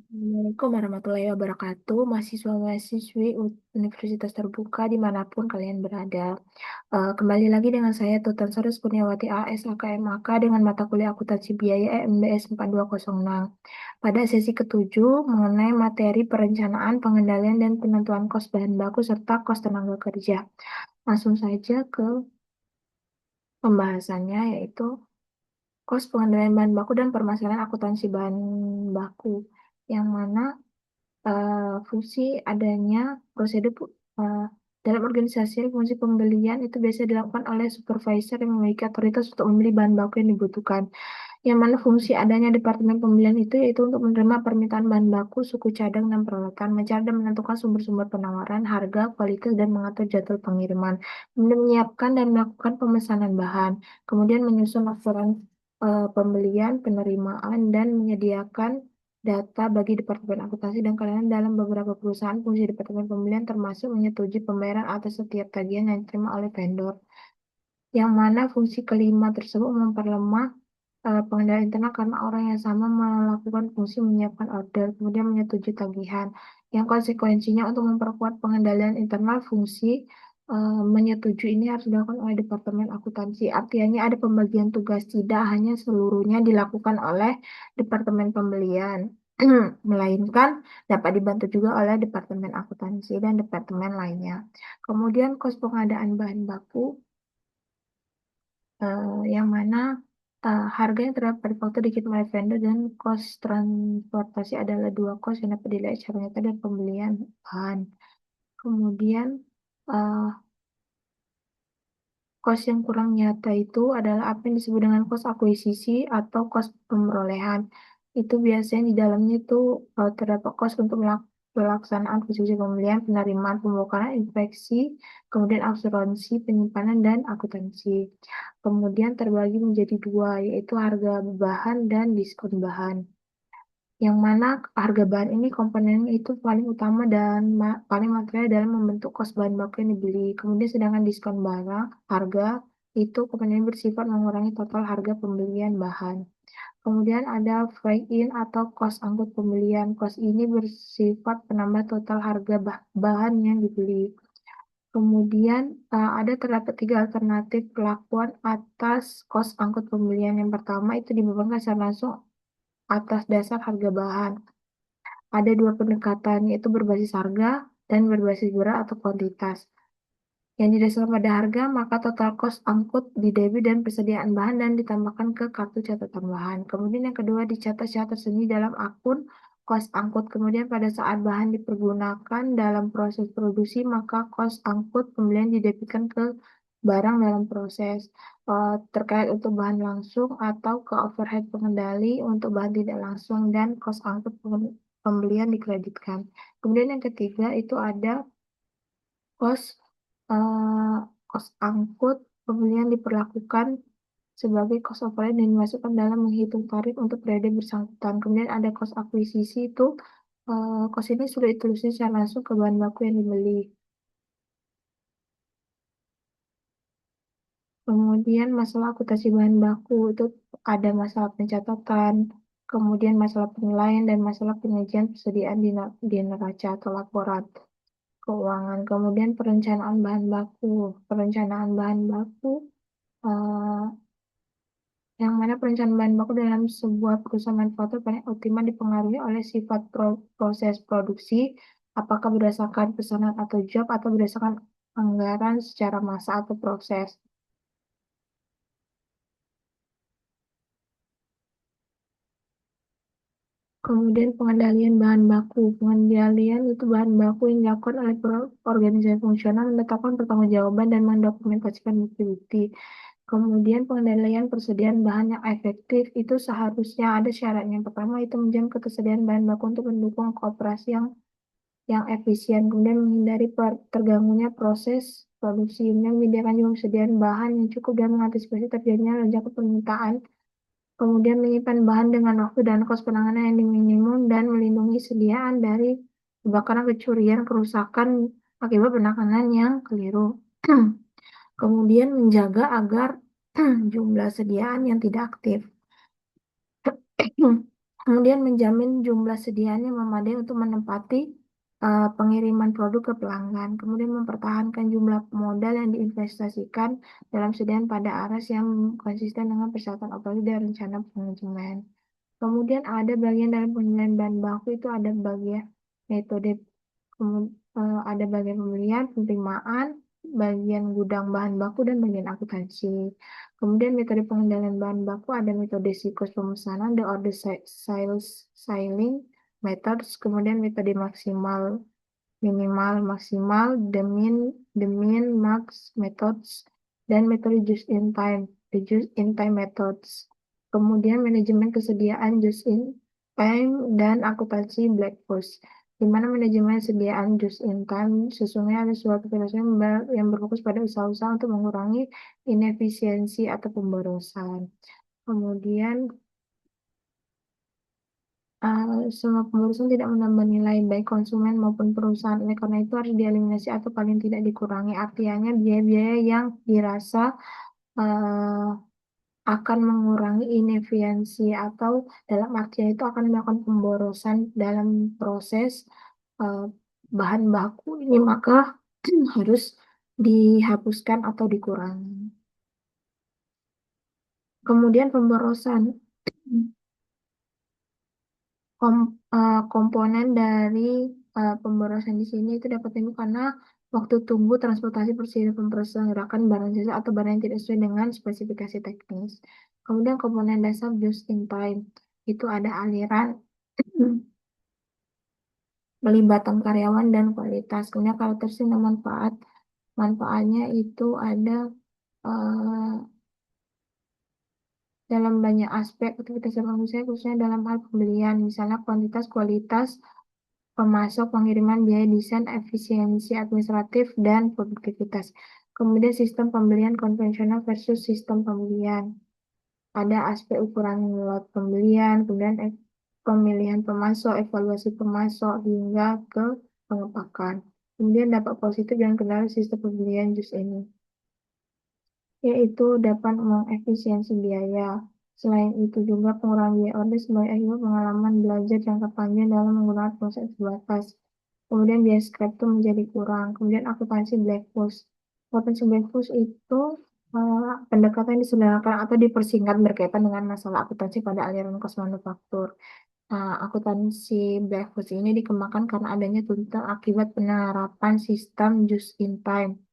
Assalamualaikum warahmatullahi wabarakatuh, mahasiswa-mahasiswi Universitas Terbuka dimanapun kalian berada. Kembali lagi dengan saya Tutan Sorus Kurniawati AS AKMAK dengan mata kuliah akuntansi biaya EMBS 4206. Pada sesi ketujuh mengenai materi perencanaan, pengendalian, dan penentuan kos bahan baku serta kos tenaga kerja. Langsung saja ke pembahasannya yaitu kos pengendalian bahan baku dan permasalahan akuntansi bahan baku. Yang mana fungsi adanya prosedur eh, dalam organisasi fungsi pembelian itu biasa dilakukan oleh supervisor yang memiliki otoritas untuk membeli bahan baku yang dibutuhkan. Yang mana fungsi adanya Departemen Pembelian itu yaitu untuk menerima permintaan bahan baku, suku cadang, dan peralatan, mencari dan menentukan sumber-sumber penawaran, harga, kualitas, dan mengatur jadwal pengiriman, kemudian menyiapkan dan melakukan pemesanan bahan, kemudian menyusun laporan pembelian, penerimaan, dan menyediakan data bagi Departemen Akuntansi dan Keuangan dalam beberapa perusahaan. Fungsi Departemen Pembelian termasuk menyetujui pembayaran atas setiap tagihan yang diterima oleh vendor. Yang mana fungsi kelima tersebut memperlemah pengendalian internal karena orang yang sama melakukan fungsi menyiapkan order, kemudian menyetujui tagihan. Yang konsekuensinya untuk memperkuat pengendalian internal fungsi menyetujui ini harus dilakukan oleh Departemen Akuntansi. Artinya ada pembagian tugas, tidak hanya seluruhnya dilakukan oleh Departemen Pembelian, melainkan dapat dibantu juga oleh Departemen Akuntansi dan departemen lainnya. Kemudian kos pengadaan bahan baku yang mana harga yang terdapat pada faktur dikirim oleh vendor dan kos transportasi adalah dua kos yang dapat dilihat secara nyata dari pembelian bahan. Kemudian eh, kos yang kurang nyata itu adalah apa yang disebut dengan kos akuisisi atau kos pemerolehan. Itu biasanya di dalamnya itu terdapat kos untuk pelaksanaan fungsi pembelian, penerimaan, pembongkaran, inspeksi, kemudian asuransi, penyimpanan, dan akuntansi. Kemudian terbagi menjadi dua, yaitu harga bahan dan diskon bahan. Yang mana harga bahan ini komponennya itu paling utama dan paling material dalam membentuk kos bahan baku yang dibeli. Kemudian sedangkan diskon barang, harga itu komponen bersifat mengurangi total harga pembelian bahan. Kemudian ada freight-in atau kos angkut pembelian. Kos ini bersifat penambah total harga bahan yang dibeli. Kemudian ada terdapat tiga alternatif pelakuan atas kos angkut pembelian. Yang pertama itu dibebankan secara langsung atas dasar harga bahan. Ada dua pendekatan, yaitu berbasis harga dan berbasis berat atau kuantitas. Yang didasarkan pada harga, maka total cost angkut didebit dan persediaan bahan dan ditambahkan ke kartu catatan bahan. Kemudian yang kedua dicatat secara tersembunyi dalam akun cost angkut. Kemudian pada saat bahan dipergunakan dalam proses produksi, maka cost angkut kemudian didebitkan ke barang dalam proses terkait untuk bahan langsung atau ke overhead pengendali untuk bahan tidak langsung dan cost angkut pembelian dikreditkan. Kemudian yang ketiga itu ada kos eh, kos angkut pembelian diperlakukan sebagai kos operasional dan dimasukkan dalam menghitung tarif untuk periode bersangkutan. Kemudian ada kos akuisisi itu kos ini sudah ditelusuri secara langsung ke bahan baku yang dibeli. Kemudian masalah akuntansi bahan baku itu ada masalah pencatatan, kemudian masalah penilaian dan masalah penyajian persediaan di neraca atau laporan keuangan. Kemudian perencanaan bahan baku. Perencanaan bahan baku eh, yang mana perencanaan bahan baku dalam sebuah perusahaan manufaktur paling optimal dipengaruhi oleh sifat proses produksi, apakah berdasarkan pesanan atau job atau berdasarkan anggaran secara massa atau proses. Kemudian pengendalian bahan baku. Pengendalian itu bahan baku yang dilakukan oleh organisasi fungsional menetapkan pertanggungjawaban dan mendokumentasikan bukti-bukti. Kemudian pengendalian persediaan bahan yang efektif itu seharusnya ada syaratnya. Yang pertama itu menjamin ketersediaan bahan baku untuk mendukung kooperasi yang efisien. Kemudian menghindari terganggunya proses produksi. Kemudian menyediakan juga persediaan bahan yang cukup dan mengantisipasi terjadinya lonjakan permintaan. Kemudian menyimpan bahan dengan waktu dan kos penanganan yang minimum dan melindungi sediaan dari kebakaran, kecurian, kerusakan akibat penanganan yang keliru. Kemudian menjaga agar jumlah sediaan yang tidak aktif. Kemudian menjamin jumlah sediaan yang memadai untuk menempati pengiriman produk ke pelanggan. Kemudian mempertahankan jumlah modal yang diinvestasikan dalam sediaan pada aras yang konsisten dengan persyaratan operasi dan rencana manajemen. Kemudian ada bagian dalam penilaian bahan baku itu ada bagian metode, ada bagian pembelian, penerimaan, bagian gudang bahan baku dan bagian akuntansi. Kemudian metode pengendalian bahan baku ada metode siklus pemesanan, the order sales sailing methods, kemudian metode maksimal, minimal, maksimal, the mean, max methods, dan metode just in time, the just in time methods. Kemudian manajemen kesediaan just in time dan akuntansi black box. Di mana manajemen sediaan just in time sesungguhnya ada suatu filosofi yang berfokus pada usaha-usaha untuk mengurangi inefisiensi atau pemborosan. Kemudian semua pemborosan tidak menambah nilai baik konsumen maupun perusahaan. Oleh karena itu harus dieliminasi atau paling tidak dikurangi. Artinya biaya-biaya yang dirasa uh, akan mengurangi inefisiensi atau dalam artian itu akan melakukan pemborosan dalam proses uh, bahan baku ini maka harus dihapuskan atau dikurangi. Kemudian pemborosan. Komponen dari pemborosan di sini itu dapat timbul karena waktu tunggu transportasi persiapan persegerakan barang jasa atau barang yang tidak sesuai dengan spesifikasi teknis. Kemudian komponen dasar just in time itu ada aliran, pelibatan karyawan dan kualitas. Kemudian karakteristik dan manfaat. Manfaatnya itu ada eh, dalam banyak aspek aktivitas manusia khususnya dalam hal pembelian, misalnya kuantitas, kualitas, pemasok, pengiriman, biaya desain, efisiensi administratif, dan produktivitas. Kemudian sistem pembelian konvensional versus sistem pembelian. Ada aspek ukuran lot pembelian, kemudian pemilihan pemasok, evaluasi pemasok, hingga ke pengepakan. Kemudian dampak positif yang kendala sistem pembelian jus ini, yaitu dapat mengefisiensi biaya. Selain itu juga pengurangan biaya order sebagai akibat pengalaman belajar jangka panjang dalam menggunakan proses terbatas. Kemudian biaya scrap itu menjadi kurang. Kemudian akuntansi black box. Akuntansi black box itu pendekatan yang disederhanakan atau dipersingkat berkaitan dengan masalah akuntansi pada aliran kos manufaktur. Akuntansi black box ini dikembangkan karena adanya tuntutan akibat penerapan sistem just in time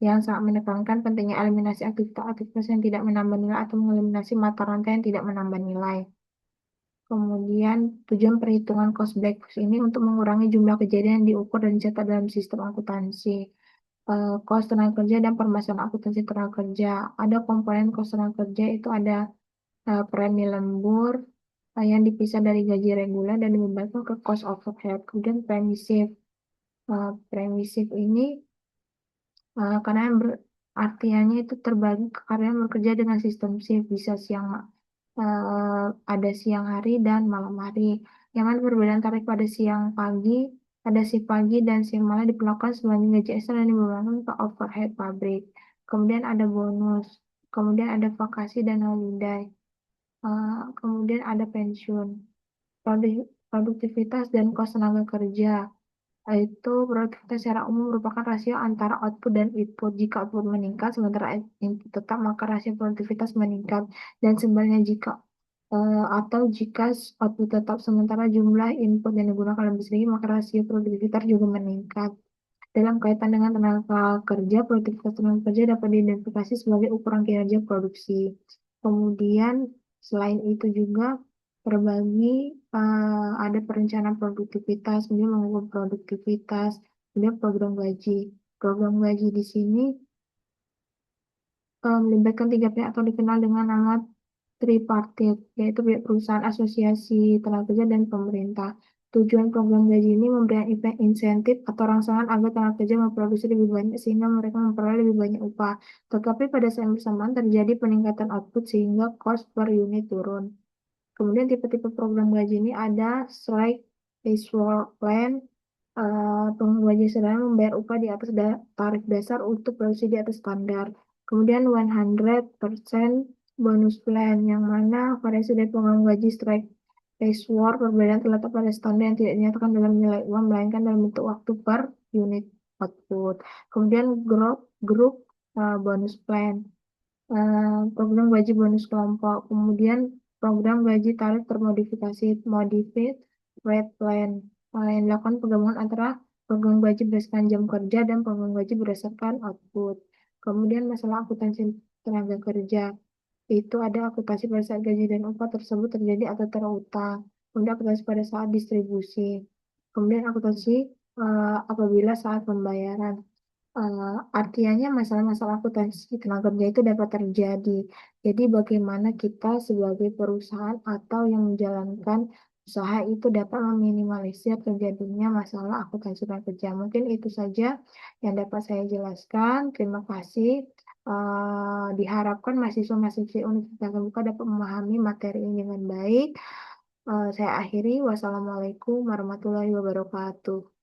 yang sangat menekankan pentingnya eliminasi aktivitas-aktivitas yang tidak menambah nilai atau mengeliminasi mata rantai yang tidak menambah nilai. Kemudian tujuan perhitungan cost black box ini untuk mengurangi jumlah kejadian yang diukur dan dicatat dalam sistem akuntansi. Cost tenaga kerja dan permasalahan akuntansi tenaga kerja. Ada komponen cost tenaga kerja itu ada premi lembur yang dipisah dari gaji reguler dan dibebankan ke cost overhead. Kemudian premi shift. Premi shift ini karena yang artiannya itu terbagi ke karya yang bekerja dengan sistem shift bisa ada siang hari dan malam hari. Yang mana perbedaan tarif pada siang pagi, pada shift pagi dan siang malam diperlakukan sebagai gaji ekstra dan dibebankan ke overhead pabrik. Kemudian ada bonus, kemudian ada vakasi dan holiday, kemudian ada pensiun, produktivitas dan kos tenaga kerja. Itu produktivitas secara umum merupakan rasio antara output dan input. Jika output meningkat, sementara input tetap, maka rasio produktivitas meningkat. Dan sebenarnya atau jika output tetap sementara jumlah input yang digunakan lebih sedikit, maka rasio produktivitas juga meningkat. Dalam kaitan dengan tenaga kerja, produktivitas tenaga kerja dapat diidentifikasi sebagai ukuran kinerja produksi. Kemudian, selain itu juga terbagi ada perencanaan produktivitas, kemudian mengukur produktivitas, kemudian program gaji. Program gaji di sini melibatkan tiga pihak atau dikenal dengan nama tripartit, yaitu pihak perusahaan, asosiasi tenaga kerja, dan pemerintah. Tujuan program gaji ini memberikan insentif atau rangsangan agar tenaga kerja memproduksi lebih banyak sehingga mereka memperoleh lebih banyak upah. Tetapi pada saat yang bersamaan terjadi peningkatan output sehingga cost per unit turun. Kemudian tipe-tipe program gaji ini ada strike base work plan, penggaji sederhana membayar upah di atas tarif dasar untuk produksi di atas standar. Kemudian 100% bonus plan yang mana variasi dari program gaji strike Reward perbedaan terletak pada standar yang tidak dinyatakan dalam nilai uang, melainkan dalam bentuk waktu per unit output. Kemudian grup bonus plan, program gaji bonus kelompok, kemudian program gaji tarif termodifikasi, modified rate plan, yang dilakukan penggabungan antara program gaji berdasarkan jam kerja dan program gaji berdasarkan output. Kemudian masalah akuntansi tenaga kerja, itu ada akuntansi pada saat gaji dan upah tersebut terjadi atau terutang. Kemudian akuntansi pada saat distribusi. Kemudian akuntansi apabila saat pembayaran. Artinya masalah-masalah akuntansi tenaga kerja itu dapat terjadi. Jadi bagaimana kita sebagai perusahaan atau yang menjalankan usaha itu dapat meminimalisir terjadinya masalah akuntansi tenaga kerja. Mungkin itu saja yang dapat saya jelaskan. Terima kasih. Diharapkan mahasiswa-mahasiswi Universitas Terbuka dapat memahami materi ini dengan baik. Saya akhiri. Wassalamualaikum warahmatullahi wabarakatuh.